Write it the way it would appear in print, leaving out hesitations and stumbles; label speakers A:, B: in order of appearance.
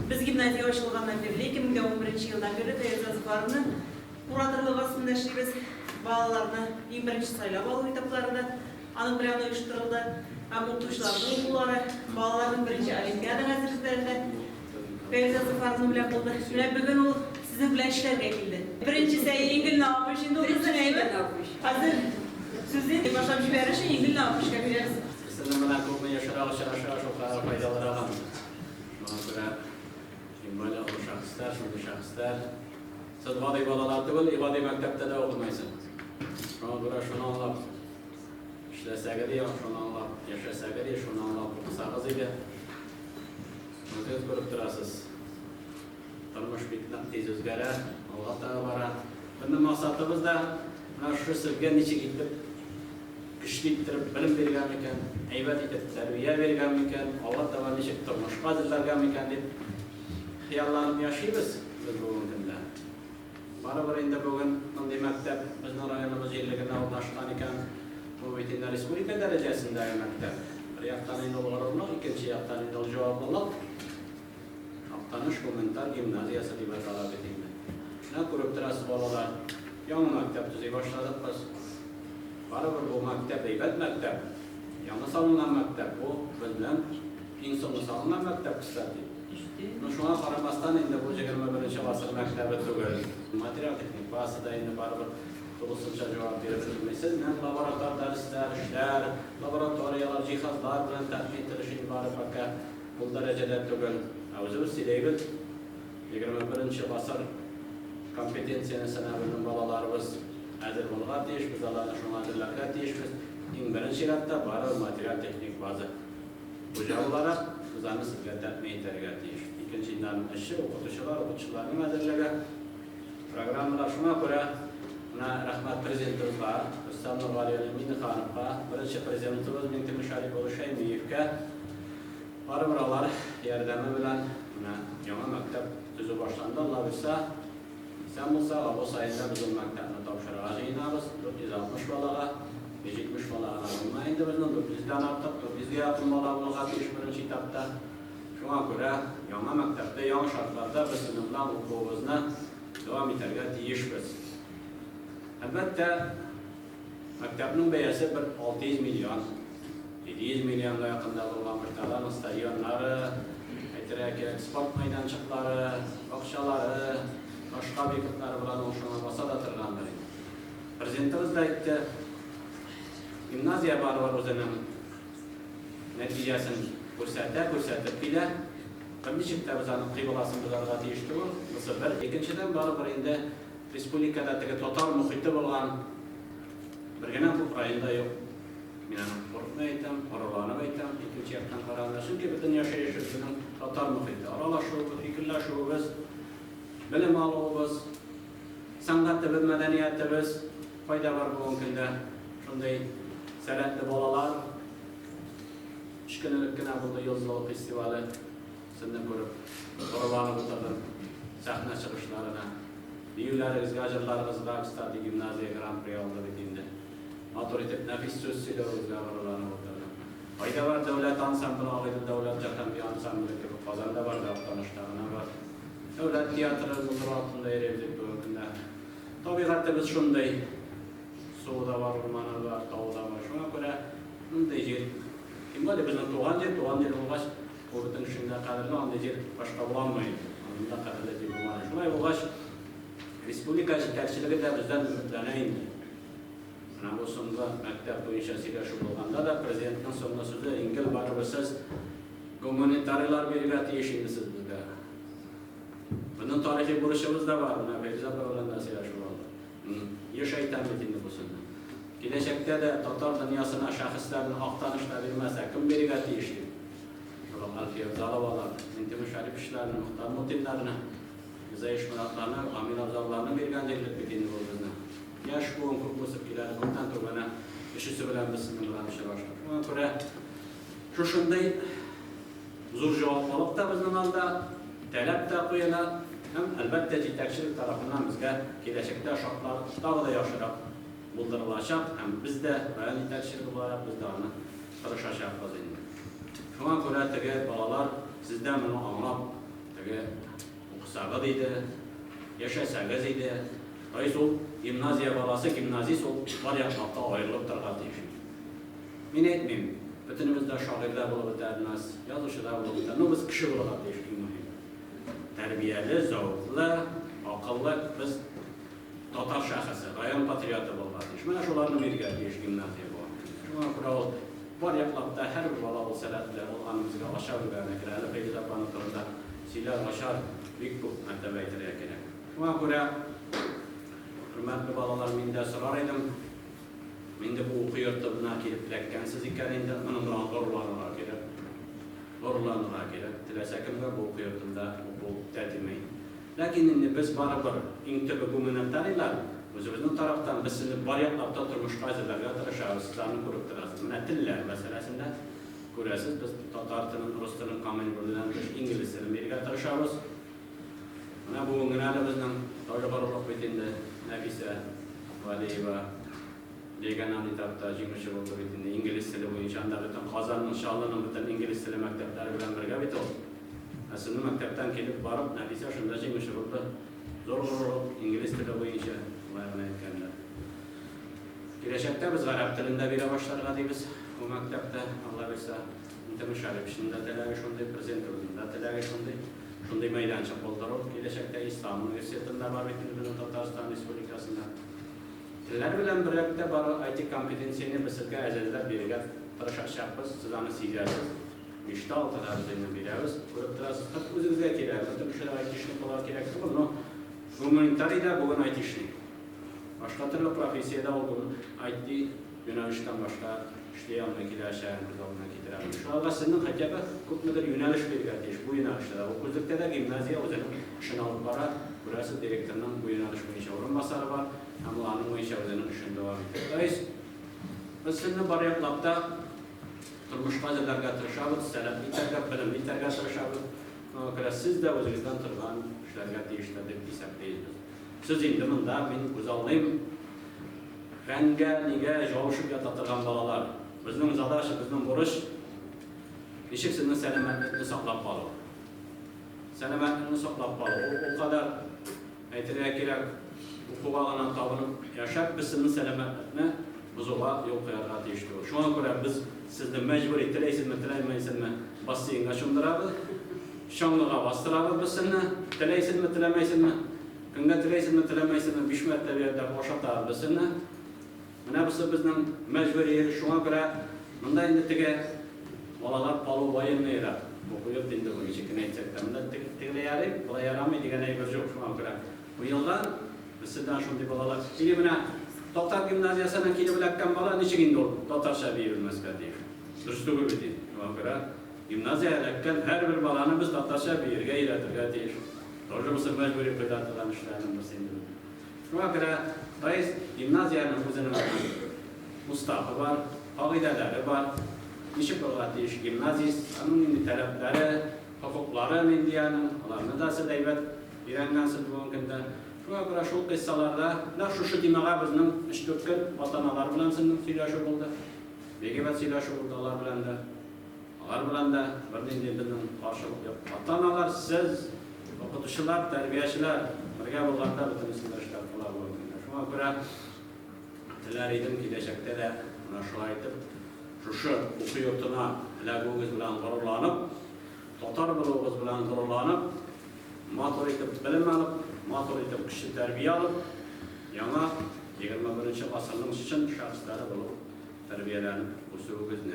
A: Biz gimnaziya başlangandan beri 2011 yıldan beri Feyyaz Barı'nın kuratorluğu aslında işleyimiz balalarını 21. saylap alу etaplarında anın bir uyuşturuldu. Okutuşlarının okulları, balaların birinci olimpiyada hazırlıklarında Feyyaz Barı'nın bile buldu. Bugün o sizin bilen işlerge geldi. Birincisi İngil ne yapmış? Şimdi o yüzden ne hazır sizin başka bir şey verir şey İngil ne yapmış?
B: Sizin bana kurma yaşar çok faydalar alalım. Şuna göre böyle şahıslar, siz ibadî balalar değil, ibadî mektepte de okumaysın. Şuna göre şunu anlap, işlesek diye, şunu anlap, yaşasak diye, şunu anlap, okusanız idi. Siz görüp durasınız. Tanımış bitmek tez özgerer, Allah'tan bara. Bizim maksatımız da şu sırgen içi gidip, güçlü ittirip, bilim vergenmiken, heybet itip, terbiye vergenmiken, Allah da var nişik turmuşqa hazırlargenmiken deyip, hiyallanıp yaşayız biz bugün günde. Barabara indi bugün, indi mektep, bizden rayonumuz yerligine ulaşkan iken, bu bitinde Respublika derecesinde mektep. Bir yaktan indi olgarılmak, ikinci yaktan indi ol cevablılık. Tanış komentar gimnaziyası gibi talep edildi. Ne kurup terası bolalar, yanı mektep düzeyi başladık biz. Barabara bu mektep, heybet mektep, yanı salınan mektep, bu bizden insonu salınan mektep kısaltı. Şu an Karamas'tan indi bu 21. asır mektebi tügül. Materyal teknik bazı da indi barabara dolusunca cevap verebilmesiz. Laboratuvar dersler, işler, laboratuvariyalar, cihazlar bilen tatmin ettirişin barabara bu derecede tügül. Özümüz sileybil, 21. asır kompetensiyonu sınavının balalarımız hazır bulgar deyişmiz, Allah'ın şunu hazırlarlar deyişmiz. En birinci şiratta barı materyal teknik bazı. Bu cevaplara bizanı sizler tatmin ettirger deyiş. İkinci indanın işi, okutuşuların hazırlığı. Programlar şuna göre rahmat prezidentimiz var, Rüstem Nurgali Emin Hanım'a, birinci prezidentimiz Minti Müşarif Oluşay Meyif'e Barabaralar yardımı bilen yana mektep düzü başlandı. Allah bilse, sen bulsa, o sayında bizim mektebine tavşırığa yayınlarız. 460 balağa, 170 balağına alınmayındı bizden. 400'den artık, 400'e yakın balağına katış birinci etapta. Şuna göre yana mektepte, yan şartlarda biz sınıfla okuğumuzda devam ederge deyişmiz. Elbette, mektebinin beyası bir 600 milyon. 700 milyonla yakında olan müşterilerin stadyonları, sport meydançıkları, bakşaları, başka obyektler bilen oluşturulması da tırlandır. Prezidentimiz de etti, gimnaziya barı var özünün neticesini göstertip bile, bir neçikte bizanın kıybulasını bizarga deyişti bu, Mısır bir. İkinciden barı var indi, Respublikada total muhiti olan bir gene bu rayında yok. Yani korkma eğitim, aralarına eğitim, ikinci yaktan karanlaşın ki bütün yaşayışının total muhiti. Aralaşıyoruz, fikirleşiyoruz, bilim alıyoruz, sanatda bir medeniyette biz fayda var bu mümkünde. Şunday seretli bolalar, işkinlikine buldu Yıldızlığı Festivali sinden görüp, aralarını kurtardım, sahne çıkışlarına, büyüleriniz, gacırlarınız da Akstadi Gimnaziya Grand Prix aldı bittiğinde. Otoritet nefis sözüyle rüzgarlarına oturdu. Ayda var devlet ansamblı, ağıydı devlet jakan bir ansamblı gibi pazarda var da tanıştığına var. Devlet tiyatrı bulur altında erevdik bu ülkede. Tabiatta biz şunday, suda var, ormanı var, dağda var. Şuna göre bunu diyeceğiz. Kim var ya bizim doğan yer olmaz. O bütün şimdi kadarıyla onu diyeceğiz, başka bulamayın. Onunla kadarıyla diyeceğiz bulamayın. Şuna olmaz. Respublika yeterçiliği de bizden ümitleneydi. Bu sonunda mektep bu inşasıyla şu bulganda da prezidentin sonunda sözü İngil barabasız komünitariler birlikte yaşayınızsız bizde. Bunun tarihi buruşumuz da var. Feyza Baraba'nın nasıl yaşıyorlar. Yaşaytan bitindi bu sonunda. Gelecekte de Tatar dünyasına şahısların aktanışla vermezse kim birlikte yaşayın? Alfiye Zalavalar, Minti Müşarif işlerini, muhtar mutillerine, bize işmalatlarına, amin avzallarına bir gancelik bitindi bu sonunda. Yaş bu kurgusu ileri bundan sonra işisi bilen bizimle işe başladı. Ona göre şu şunday zor cevap alıp da bizden aldı, talep de koyana hem elbette yetekçilik tarafından bizge gelecekte şartlar daha da yaşarak buldurulacak. Hem biz de bayan yetekçilik olarak biz de onu çalışacağız. Şuna göre balalar sizden bunu anlap Oqsaqı deydi, yaşasaqız deydi. Ay sol gimnaziya balası, gimnaziya sol var yaxlaqda ayrılıb durğa deyir. Men etmeyim. Bütünümüzde şairler bulup bitermez, yazışılar bulup bitermez. Biz kişi bulup deyir. Terbiyeli, zavuklu, akıllı biz Tatar şahısı, rayon patriotı bulup deyir. Mana şolarını birgə deyir gimnaziya bu. Şuna kural var yaxlaqda her bir bala olsalar, ol anımızga aşağı vermek gerek. Hele peyda banıtında silah aşağı büyük bu mertebe etiriyor gerek. Şuna göre hürmetli balalar mende sorar edim. Mende bu okuyurtlarına gelip dilekkensiz ikeninde onun zorlanırlar gerek. Zorlanırlar gerek. Dilesekimde bu okuyurtunda bu tercümeyi. Lakin biz bana bir intibı gümünentariler. Özümüzün taraftan biz sizi var yapmakta durmuş kayzılarga tırışağız, sizlerini kurup durasız. Mine tiller meselesinde görəsiz. Biz Tatartının, Rusların, Kamenburlu'dan İngilizlerin birge tırışağız. Bu günədə bizden təcrübəlük bitində Nəfise Valiyeva Legan Anitabda Cimşir oldu bitində İngiliz dili boyunca bütün Qazanın, Şalının bütün İngiliz dili məktəbləri bilen birgə bit oldu. Aslında məktəbdən kelib barıb Nəfise şunda Cimşir oldu. Zor İngiliz dili boyunca layığına etkənlər. Gelecekte biz Arap dilində birə başlarıq deyimiz. Bu məktəbdə Allah bilsə mütəmüşərif işində tələqi şunday, prezident olunda tələqi şunday. Şunday meydançıq boldurup, gelecekte İslam Üniversitesi'nde var bitirdiğinin Tatarstan Respublikası'nda. Tiller bilen birlikte var IT kompetensiyeni bizga azizler birge tırışaq şapız, siz onu siyasiz. İşte altılar üzerine biliyoruz. Görüp durasız, hep özünüzge kerek. Bu şeyler IT işini kolay kerek. Bunu humanitarida bugün IT işini. Başka türlü profesiyada olduğunu IT yönelişten başka işleyenmekiler, şehrin kızalına getirelim. Şu anda sizin hakikaten köpmedir yöneliş belirtiş. Bu yönelişte okulda da gimnaziya özünün işini alıp var. Burası direktörünün bu yöneliş boyunca orunmasarı var. Ama onun boyunca özünün işini devam ediyor. Biz sizinle bariyatlarda durmuş gazetelerge tırışabız, sənət biterge, bilim biterge tırışabız. Siz de özünüzden tırgan işlerge değiştirdik desepleyiz. Siz indi bunda ben güzallıyım. Renge, nige, javuşup yatatırgan balalar. Bizning zadaşı, bizning buruş, nişik sizin selametliğini saklap balı. Selametliğini saklap balı. O kadar aytırıya gerek, hukuka alan tabanıp yaşap, biz sizin selametliğini buzuğa yol koyarga deyiştiriyor. Şu an göre biz sizden mecburi tileysiz mi, tileymeyiz mi, basıyınga şundırabız. Şanlığa bastırabız biz sizinle, tileysiz mi, tilemeyiz mi, kınga tileysiz mi, tilemeyiz mi, bişmetle bir yerde boşaltarız biz sizinle. Mana bu bizning mecburiyeti şuna göre bunda indi tige balalar palu bayılmayırlar. Okuyup dindi bu işi kine etsekten. Bunda tigile yarayıp, bula yaramayı digene bir yok şuna göre. Bu yıldan biz sizden şundi balalar. Şimdi buna Tatar gimnaziyasının kili bilakkan bala niçin indi oldu? Tatar şabiyi bilmezke deyir. Dürüstü gibi deyir. Şuna göre gimnaziyaya lakkan her bir balanı biz Tatar şabiyi gayretirge deyir. Doğru mısır mecburi kıydatılan işlerinin biz indi. Şuna göre Reis gimnaziyanın özünün Mustafa var, aqideleri var. Nişik olarak deyiş gimnazist, onun talepleri, hukukları mendiyanın, onlarını da sileybet birengensiz bu gündə. Şuna göre şu kıssalarda, şu dimağa bizning iştürkül vatanalar bilen sizin siylaşı oldu. Begibet siylaşı oldu onlar bilen de. Onlar bilen de birinin karşılık yok. Vatanalar siz, okutuşular, terbiyeciler, birge bulganda bütün isimler kılar bu. Şuna göre diler edim gelecekte de şuna aytıp şu okuyurtuna ilagığınız bilen gururlanıp Tatar bulduğunuz bilen gururlanıp matur etip bilim alıp matur etip kişi terbiye alıp yana 21. asırın için şahısları bulup terbiyelenip usulünüz